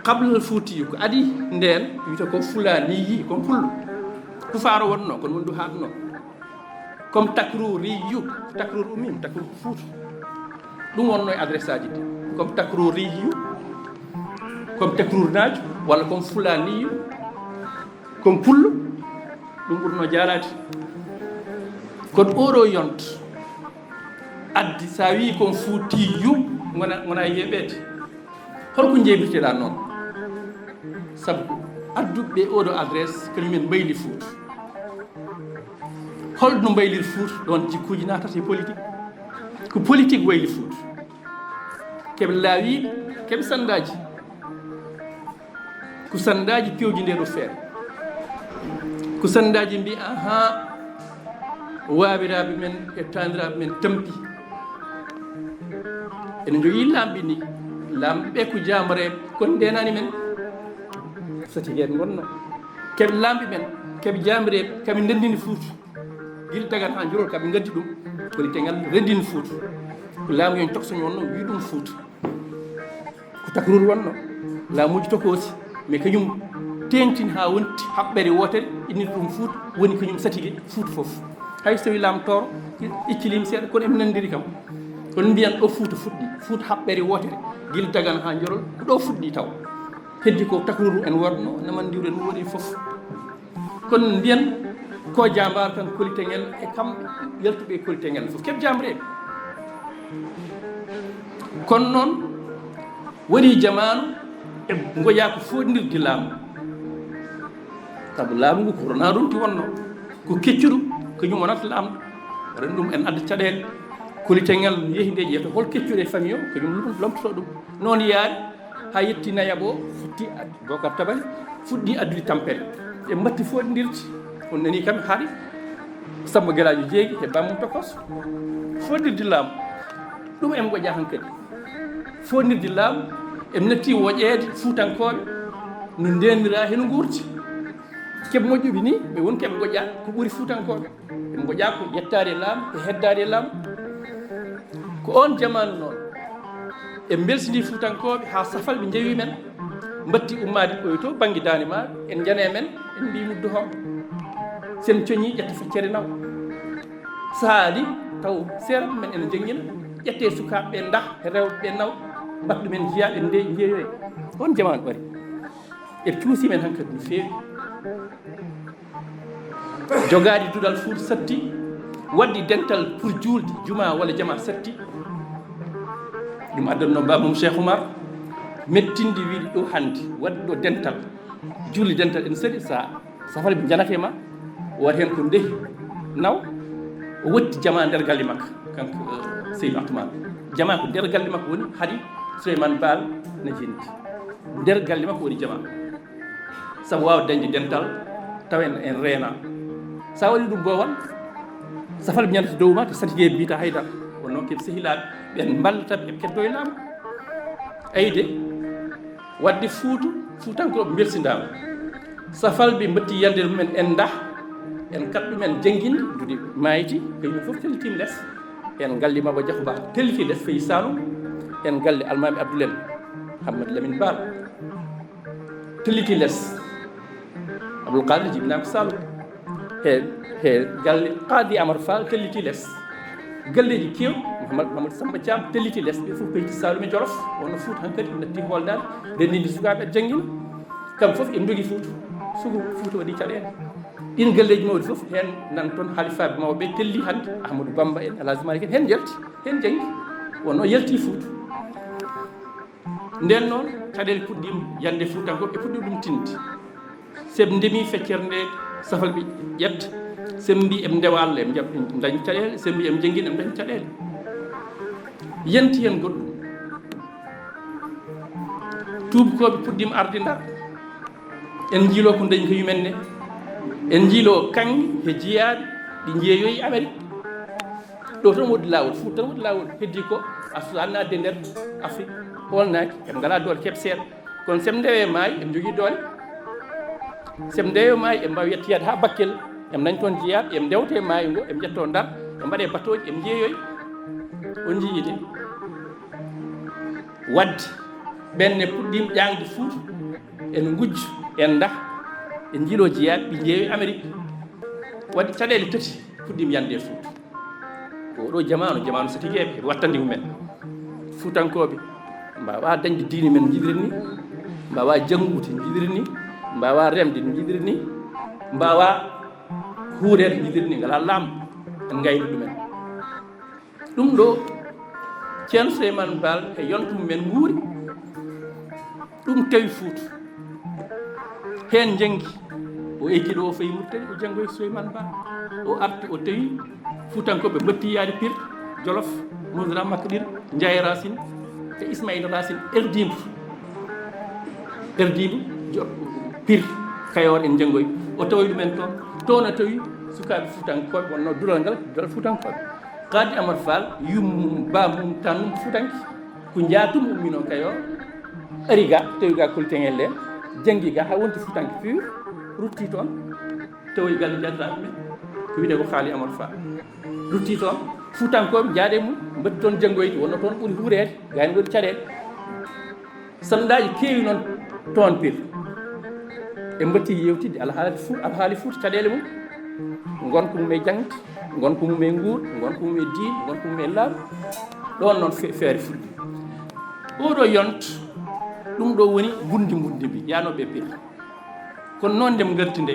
qablal fuutiyu ko adi nden wiyta ko fulani yi ko pullo kufaaro wonno kono wondu haadno comme takruriyu takrur umim takrur fuutu ɗum wonno e adresse aji ɗi comme takruriyu comme takrurnajo walla comme fulaniyu comme pullo ɗum ɓurno jarade kono oɗo yonta addi sa wi kon fuutiyu wona yeɓede holko jeebirteɗa noon sabu adduɓe oɗo adresse kañumen mbayli fuutu holno mbaylir fuutu ɗon jikkuji natata e politique ko politique wayli fuutu keɓe laawiɓe keɓe sandaji ko sandaji pewji nde ɗo feere ko sandaji mbi aha waawiraɓe men e taniraɓe men tampi ene jogii lamɓe ni lamɓe ɓe ko jamareɓe kono ndenani men satigen gonno keɓe lamɓe men keɓe jamireɓe kaɓe ndendini fuutu guila dagan ha jorol kaɓe gaddi ɗum koni tegal rendini fuutu ko laamu yon toksoñ wonno wi ɗum fuutu ko takrur wonno laamuji tokosi mais kañum tengtini ha wonti haɓɓere wotere innita ɗum fuutu woni kañum satigue fuutu foof hay so tawi laamu toro iccilima seeɗa kono eɓe nandiri kam kono mbiyan ɗo fuuta fuɗɗi fuuta haɓɓere wotere guila dagan ha jorol ko ɗo fuɗɗi taw heddi ko takruru en worno namandiwre no woni foof kono mbiyan ko jambar tan kolite ngel e kam yaltuɓe kolite ngel fof keɓe jamreɓe kono noon woni jamanu e goƴa ko foɗidirde laamu sabu laamu ngu ko rona runti wonno ko keccuɗum kañum wonata laamu ren ɗum en adda caɗele kolite ngel yeehi nde ƴeeto hol keccuɗe famille o kañum lomtoto ɗum noon yaari ha yetti nayaɓo o futti bocar tabari fuɗɗi addude tampere e mbatti foɗidirde on nani kam haɗi Samba Gueladio jeegi e bammum tokos foɗirde laamu ɗum en goƴa han kadi foɗirde laamu en natti woƴeede fuutankoɓe no ndendira hen gurti keɓe moƴƴuɓe ni ɓe woni keɓe goƴa ko ɓuuri fuutankoɓe en goƴa ko yettade laamu e heddade laamu ko on jamanu noon en belsidi fuutankoɓe ha safal ɓe jeewi men mbatti ummade ɓoy to banggue dande maɓe en jane men en mbi muddu ho sen coñi ƴetta feccere naw saali taw seeɗa men ene jenggina ƴette sukaɓe ɓe dah e rewɓe ɓe naw mbaɗ ɗumen jiyaɓe nde jeeyoy on jamanu ɓari eɓe cuusimen hankkadi no feewi jogade duɗal fuuta satti waddi dental pour julde juma walla jama satti ɗum addanno bamum Cheikh Oumar mettinde wiide ɗo hannde wadde ɗo dental julde dental ene saɗi sa safale ɓe janake ma wot hen ko ndehi naw o wotti jama nder galle makko kanko Seydou Atoumane jama ko nder galle makko woni haadi Souleymane Baal ne jendi nder galle makko woni jama sabu wawa dañde dental taw en reena sa waɗi ɗum bowan safal ɓe ñandata dow ma to satigué mbita haydara wonno keɓe sehilaɓe ɓen ballataɓe eɓe keddo e laamu ayde wadde fuutankoɓe belsindama safal ɓe mbatti yalde mumen en dah en kat ɗumen jenguinde duuɗi mayti kañum foof tellitima less en galle Maba Diakhou Ba telliti less fayi Saloum en galle Almami Abdoulel Hammadou Lamine Ba telliti less Abdoul Qadir jibinako Saloum he galle Qadi Amar Fall telliti less galleji kewɗi Mamadou Samba Thiam telliti less ɓe fof peyti Saloum e Jolof wonno Fouta hankkadi natti holdade rendinde sukaɓe janguina kamɓe foof eɓe jogui Fouta waɗi caɗele ɗin galleji mawɗi fof hen nan toon haalifaɓe mawɓe telli hannde Ahmadou Bamba en Alhaji Malick en hen jalti hen janggi wonno yalti Fouta nden noon caɗele puɗɗima yande Foutankoɓe ɓe puɗɗi ɗum tinde seɓe ndemi feccere nde safal ɓe ƴetta seɓe mbi eɓe ndewa Allah eɓe dañi caɗele seɓe mbi eɓe jenggina eɓe dañi caɗele yanti hen goɗɗum tubakoɓe puɗɗima arde Ndar en jiilo ko dañi ko yumen ne en jiilo kanŋe he jeeyaɓe ɗi jeeyoyi Amérique ɗo tan woodi laawol Fouta tan woodi laawol heddi ko a nadde nder Afrique holnaki eɓe ngala doole keɓe seeɗa kono seɓe ndewe maayi eɓe jogui doole seɓe ndewe maayi eɓe mbawi yettiyade ha Bakel eɓe dañi toon jeeyaɓe eɓe ndewte maayi ngo eɓe jetto Ndar eɓe mbaɗe batoji eɓe jeeyoyi on jiide wadde ɓenne puɗɗima ƴangde Fouta en gujju en dah en jilo jeeyaɓe ɓe jeewi Amérique wadde caɗele tati puɗɗima yande e Fouta oɗo jamanu so tigueɓe eɓe wattandi mumen Fuutankoɓe mbawa dañde diine men jiɗiri ni mbawa janggude jiɗiri ni mbawa remde jiɗiri ni mbawa huurede jiɗiri ni ngala laamu en gayni ɗumen ɗum ɗo ceerno Souleymane Baal e yontumu men nguuri ɗum tawi Fouta hen janggi o eggiɗo o fayi Mauritanie o janggoye Souleymane Baal o arti o tawi Fuutankoɓe batti yaade Pire Jolof Moussa Makka ɗir Ndiaye Racine e Ismaïla Racine erdimbo Pire Kayor en janggoye o tawi ɗumen toon o tawi sukaɓe Fuutankoɓe wonno dural ngal dural Fuutankoɓe Kadi Amar Fall yum ba mum tan Fuutanki ko jaatum ummino Kayor ari ga tawi ga koltengel en jangi ga ha wonti Fuutanki pur rutti toon tawi galle jaddaɓe men ko wiide ko haali Amar Fall rutti toon Fuutankoɓe jaade mum mbatti toon janggoyde wonno toon ɓuuri huurede gayno waɗi caɗele sandaji keewi noon toon Pire e mbatti yewtidde alhaali Fouta caɗele mum gonko mum e jangde gonko mum e nguur gonko mum e diine gonko mum e laamu ɗon noon feere fulɓe oɗo yonta ɗum ɗo woni bundi mbi yanoɓe Pire kono noon ndem garti nde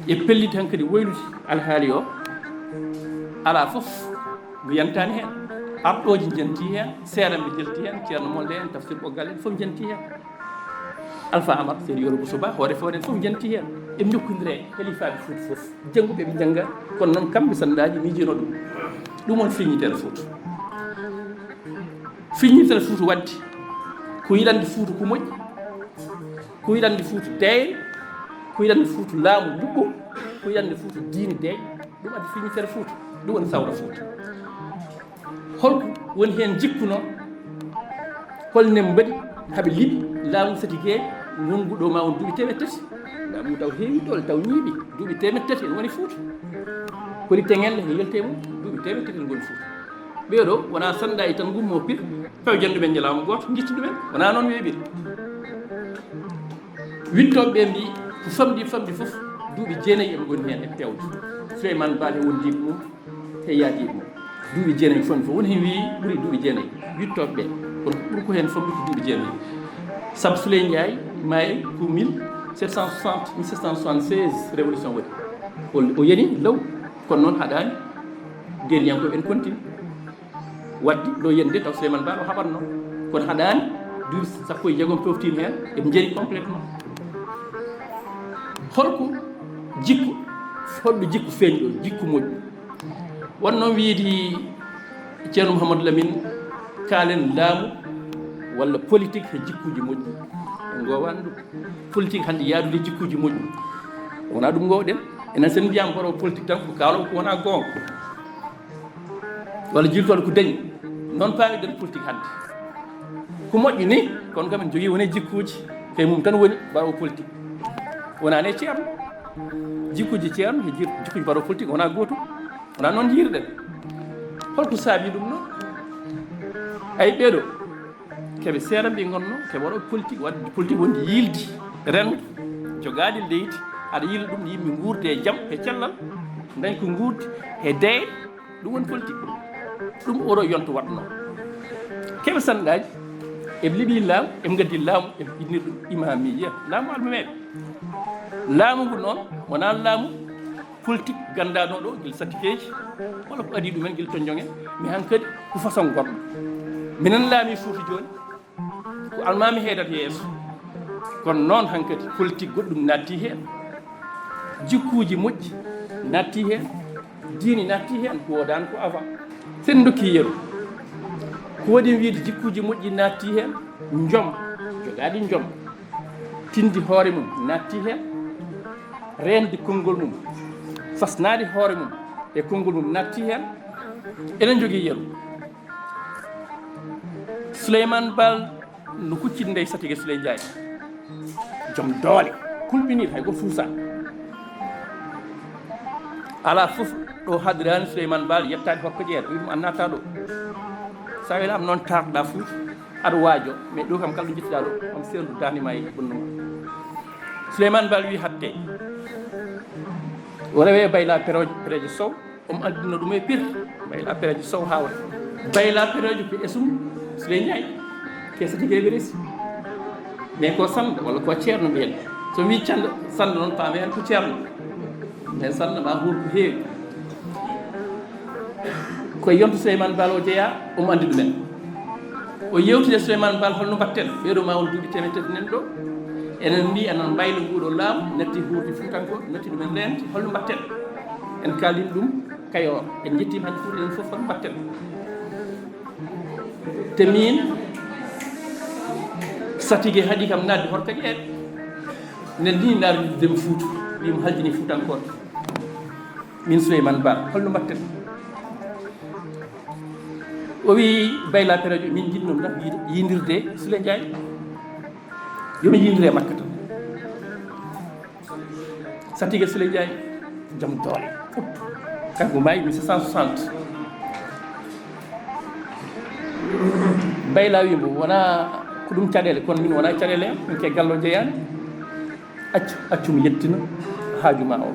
e pelliti han kadi woylude alhaali o ala fof mo yantani hen arɗoji janti hen seeɗanɓe jalti hen ceerno molde en tafsir ɓoggal en fof janti hen Alpha Amar seydi Yoro Bousoba hoore fewre en fof janti hen e jokkodire halifaɓe Fouta fof jangguɓe ɓe jangga kono noon kamɓe sandaji mijino ɗum on feññitere Fouta feññitere Fouta wadde ko yiɗande Fouta ko moƴƴi ko yiɗande Fouta deyre ko yiɗande Fouta laamu ɗuɓɓo ko yiɗande Fouta diine deeƴ ɗum addi feññitere Fouta ɗum woni sawra Fouta holko woni hen jikku noon holne mbaɗi haaɓe liɓi laamu satigueɓe ngongu ɗo ma won duuɓi temet tati laamu taw heewi ɗole taw ñiiɓi duuɓi temet tati en woni Fouta kodi teŋelle e yelte mum duuɓi temet tati en goni Fouta ɓeeɗo wona sandaji tan gummo Pire taw jandumen ñalawma goto guitti ɗumen wona noon weeɓiri wittoɓe ɓe mbi ko famɗi fof duuɓi jeenayyi en goni hen e pewde Souleymane Baal e wondiɓe mum e yaadiɓe mum duuɓi jeenayyi famɗi fof woni hen wi ɓuuri duuɓi jeenayyi wittoɓe ɓe kono ɓuuri ko hen famɗi ko duuɓi jeenayyi Samsul Ndiaye maayi ko 1776 révolution waɗi o yani law kono noon haɗani deriyankoɓe en continue wadde ɗo yende taw Souleymane Baal o haɓatno kono haɗani duuɓi sappo e jeegom poftima hen eɓe jaari complétement holko jikku feeñi ɗo jikku moƴƴu won noon wiide ceerno Mouhamadou Lamine kaalen laamu walla politique e jikkuji moƴƴi en gowani ɗum politique hande yaadude jikkuji moƴƴi wona ɗum gowɗen enen sen mbiyama koɗo politique tan ko kawlo ko wona gonga walla jiltoɗo ko dañi noon paamiɗen politique hande ko moƴƴi ni kono kam en jogui woni jikkuji kay mum tan woni mbaɗo politique wona ne ceerno jikkuji ceerno e jikkuji mbaɗo politique wona gotum wona noon jiirɗen holko saabi ɗum noon ay ɓeeɗo keɓe seeɗan ɓe gonno keɓe waɗo politique wadde politique wonde yiilde rendo jogade leydi aɗa yiila ɗum yimɓe guurde e jaam e cellal dañ ko guurde e deyre ɗum woni politique ɗum oɗo yonto waɗno keɓe sanɗaji eɓe liiɓi laamu eɓe gaddi laamu eɓe innir ɗum imamiya laamu almameɓe laamu ngu noon wona laamu politique gandaɗo ɗo guila satikeji walla ko adi ɗumen guila to jongen mais hankkadi ko façon goɗɗo minen laami Fouta joni ko almami heedata yeeso kono noon hankkadi politique goɗɗum natti hen jikkuji moƴƴi natti hen diini natti hen ko wodani ko avant sen dokki yeru ko waɗi wiide jikkuji moƴƴi natti hen joom jogadi joom tindi hoore mum natti hen rende konngol mum fasnade hoore mum e konngol mum natti hen enen jogui yeru Souleymane Baal no kuccide nde Satigue Souley Ndiaye joom doole kulɓinide hay goto fuusa ala fof ɗo hadirani Souleymane Baal yettade hokko jeere ɗum annata ɗo sa welama noon tarɗa fuu aɗa waajo mais ɗo kam kala ɗo jettiɗa ɗo on sendu danima e bonnuma Souleymane Bal wi hatte o rewe bayla perejo sow omo andino ɗum e pire bayla perejo sow hawre bayla perejo ko esum Souley Ndiaye kesati keɓe resi mais ko sanda walla ko ceerno mbiyel so wi canda sanda noon paame hen ko ceerno mais sanda ma huur ko heewi koye yonto Souleymane Bal o jeeya omo andi ɗumen o yewtide Souleymane Bal holno mbatten ɓeeɗo ma won duuɓi temetede nen ɗo enen mbi enon mbaylo nguɗo laamu natti huurde Fuutankoɓe natti ɗumen lente holno mbatten en kalin ɗum Kayor en jettima hande fuuɗe enen fof holno mbatten te min Satigue haɗi kam nadde hoto kadi eɗe nen ni naardudemo Fuuta wimo haljini Fuutankoɓe min Souleymane Ba holno mbatten o wi bayla perejo min jinnom nak yindirde Souley Ndiaye yomi yindire makka tan Satigue Souley Ndiaye joom doole kanko maayi 1760 bayla wimo wona ko ɗum caɗele kono min wona caɗele en min ke gallo jeeyani accu mi yettina haajuma o